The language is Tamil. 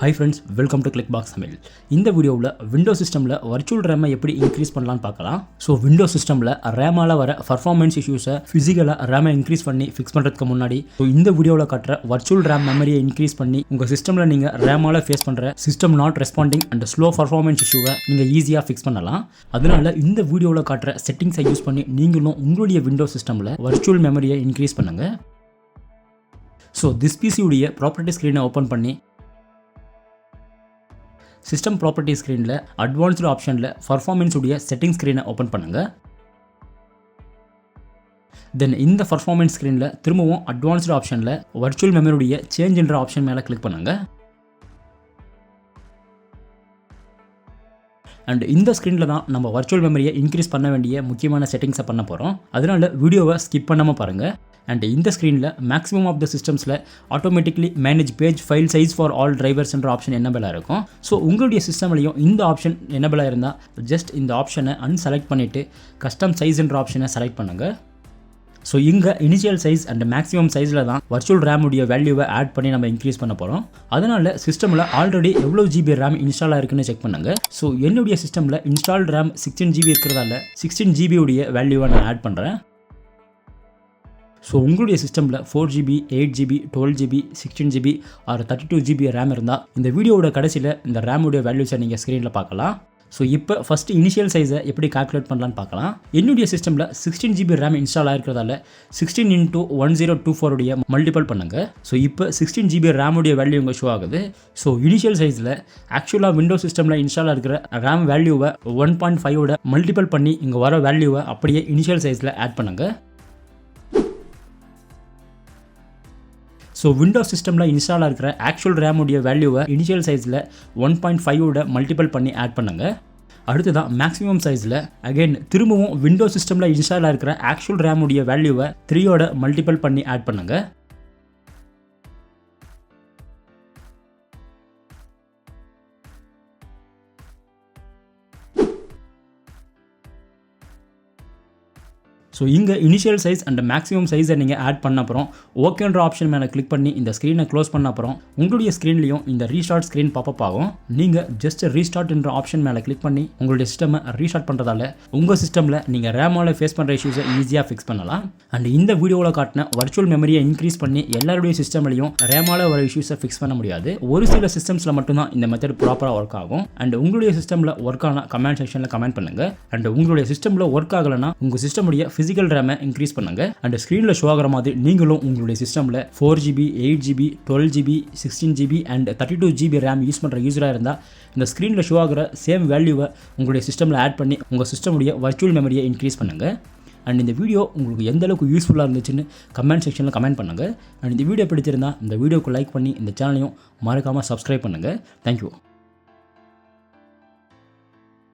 Hi friends, welcome to Clickbox Tamil. இந்த வீடியோவில் விண்டோஸ் சிஸ்டமில் வர்ச்சுவல் ரேமை எப்படி இன்க்ரீஸ் பண்ணலான்னு பார்க்கலாம். ஸோ விண்டோஸ் சிஸ்டமில் ரேமால் வர பர்ஃபார்மன்ஸ் இஷ்யூஸை ஃபிசிக்கலாக ரேமை இன்க்ரீஸ் பண்ணி ஃபிக்ஸ் பண்ணுறதுக்கு முன்னாடி இந்த வீடியோவில் காட்டுற வர்ச்சுவல் ரேம் மெமரியை இன்க்ரீஸ் பண்ணி உங்கள் சிஸ்டமில் நீங்கள் ரேமால் ஃபேஸ் பண்ணுற system not responding and slow performance இஷ்யூவை நீங்கள் ஈஸியாக ஃபிக்ஸ் பண்ணலாம். அதனால இந்த வீடியோவில் காட்டுற செட்டிங்ஸை யூஸ் பண்ணி நீங்களும் உங்களுடைய விண்டோஸ் சிஸ்டமில் வர்ச்சுவல் மெமரியை இன்க்ரீஸ் பண்ணுங்கள். ஸோ திஸ் பிசியுடைய ப்ராப்பர்ட்டி ஸ்க்ரீனை ஓப்பன் பண்ணி சிஸ்டம் ப்ராப்பர்ட்டி ஸ்க்ரீனில் அட்வான்ஸ்டு ஆப்ஷனில் பர்ஃபார்மன்ஸ் உடைய செட்டிங் ஸ்க்ரீனை ஓப்பன் பண்ணுங்கள். தென் இந்த பர்ஃபார்மன்ஸ் ஸ்க்ரீனில் திரும்பவும் அட்வான்ஸ்டு ஆப்ஷனில் வர்ச்சுவல் மெமரியுடைய சேஞ்ச் என்ற ஆப்ஷன் மேலே கிளிக் பண்ணுங்கள். அண்ட் இந்த ஸ்க்ரீனில் தான் நம்ம வர்ச்சுவல் மெமரியை இன்க்ரீஸ் பண்ண வேண்டிய முக்கியமான செட்டிங்ஸை பண்ண போகிறோம். அதனால் வீடியோவை ஸ்கிப் பண்ணாமல் பாருங்கள். அண்ட் இந்த ஸ்க்ரீனில் மேக்ஸிமம் ஆஃப் த சிஸ்டம்ஸில் automatically manage page file size for all drivers என்ற ஆப்ஷன் என்னபிளாக இருக்கும். ஸோ உங்களுடைய சிஸ்டம்லையும் இந்த ஆப்ஷன் என்னபிளாக இருந்தால் ஜஸ்ட் இந்த ஆப்ஷனை அன்செலக்ட் பண்ணிவிட்டு கஸ்டம் சைஸ் என்ற ஆப்ஷனை செலக்ட் பண்ணுங்கள். ஸோ இங்கே இனிஷியல் சைஸ் அண்ட் மேக்ஸிமம் சைஸில் தான் வர்ச்சுவல் ரேமுடைய வேல்யூவை ஆட் பண்ணி நம்ம இன்க்ரீஸ் பண்ண போகிறோம். அதனால் சிஸ்டமில் ஆல்ரெடி எவ்வளோ ஜிபி ரேம் இன்ஸ்டால் ஆயிருக்குன்னு செக் பண்ணுங்கள். ஸோ என்னுடைய சிஸ்டமில் இன்ஸ்டால் ரேம் 16 GB இருக்கிறதால 16 GB உடைய வேல்யூவை நான் ஆட் பண்ணுறேன். ஸோ உங்களுடைய சிஸ்டமில் 4 GB, 8 GB, 12 GB, 16 GB or 32 GB RAM இருந்தால் இந்த வீடியோவோட கடைசியில் இந்த ரேமுடைய வேல்யூஸை நீங்கள் ஸ்க்ரீனில் பார்க்கலாம். ஸோ இப்போ ஃபஸ்ட்டு இனிஷியல் சைஸை எப்படி கால்குலேட் பண்ணலான்னு பார்க்கலாம். என்னுடைய சிஸ்டமில் 16 GB ரேம் இன்ஸ்டால் ஆகிருக்கிறதால 16 × 1024 உடைய மல்டிபிள் பண்ணுங்கள். ஸோ இப்போ 16 GB ரேமுடைய வேல்யூ இங்கே ஷோ ஆகுது. ஸோ இனிஷியல் சைஸில் ஆக்சுவலாக விண்டோஸ் சிஸ்டமில் இன்ஸ்டால் இருக்கிற ரேம் வேல்யூவை 1.5 மல்டிபிள் பண்ணி இங்கே வர வேல்யூவை அப்படியே இனிஷியல் சைஸில் ஆட் பண்ணுங்கள். ஸோ விண்டோஸ் சிஸ்டமில் இன்ஸ்டால் இருக்கிற ஆக்சுவல் ரேமுடைய வேல்யூவை இனிஷியல் சைஸில் 1.5 மல்டிபிள் பண்ணி ஆட் பண்ணுங்கள். அடுத்ததான் மேக்ஸிமம் சைஸில் அகைன் திரும்பவும் விண்டோஸ் சிஸ்டமில் இன்ஸ்டால் இருக்கிற ஆக்சுவல் ரேமுடைய வேல்யூவை 3 மல்டிபிள் பண்ணி ஆட் பண்ணுங்கள். ஸோ இங்கே இனிஷியல் சைஸ் அண்ட் மேக்ஸிமம் சைஸை நீங்கள் ஆட் பண்ண அப்புறம் ஓகேன்ற ஆப்ஷன் மேலே கிளிக் பண்ணி இந்த ஸ்க்ரீனை க்ளோஸ் பண்ண அப்புறம் உங்களுடைய ஸ்க்ரீன்லையும் இந்த ரீஸ்டார்ட் ஸ்க்ரீன் பாப்பப் ஆகும். நீங்கள் ஜஸ்ட் ரீஸ்டார்ட் என்ற ஆப்ஷன் மேலே கிளிக் பண்ணி உங்களுடைய சிஸ்டமை ரீஸ்டார்ட் பண்ணுறதால உங்கள் சிஸ்டமில் நீங்கள் ரேமால் ஃபேஸ் பண்ணுற இஷ்யூஸை ஈஸியாக ஃபிக்ஸ் பண்ணலாம். அண்ட் இந்த வீடியோவில் காட்டின வர்ச்சுவல் மெமரியை இன்க்ரீஸ் பண்ணி எல்லாருடைய சிஸ்டம்லையும் ரேமால் வர இஷ்யூஸை ஃபிக்ஸ் பண்ண முடியாது. ஒரு சில சிஸ்டம்ஸில் மட்டும்தான் இந்த மெத்தட் ப்ராப்பராக ஒர்க் ஆகும். அண்ட் உங்களுடைய சிஸ்டமில் ஒர்க் ஆனால் கமெண்ட் செக்ஷனில் கமெண்ட் பண்ணுங்கள். அண்ட் உங்களுடைய சிஸ்டமில் ஒர்க் ஆகலைன்னா உங்கள் சிஸ்டமுடைய ஃபிசிக்கல் ரேமை இன்க்ரீஸ் பண்ணுங்க. அண்ட் ஸ்க்ரீனில் ஷோ ஆகிற மாதிரி நீங்களும் உங்களுடைய சிஸ்டமில் 4 GB, 8 GB, 12 GB, 16 GB and 32 GB RAM use பண்ணுற யூஸராக இருந்தால் இந்த ஸ்க்ரீனில் ஷோ ஆகிற சேம் வேல்யூவை உங்களுடைய சிஸ்டமில் ஆட் பண்ணி உங்கள் சிஸ்டமுடைய வர்ச்சுவல் மெமரியை இன்க்ரீஸ் பண்ணுங்கள். அண்ட் இந்த வீடியோ உங்களுக்கு எந்த அளவுக்கு யூஸ்ஃபுல்லாக இருந்துச்சுன்னு கமெண்ட் செக்ஷனில் கமெண்ட் பண்ணுங்கள். அண்ட் இந்த வீடியோ பிடிச்சிருந்தால் இந்த வீடியோக்கு லைக் பண்ணி இந்த சேனலையும் மறக்காமல் சப்ஸ்கிரைப் பண்ணுங்கள். தேங்க்யூ.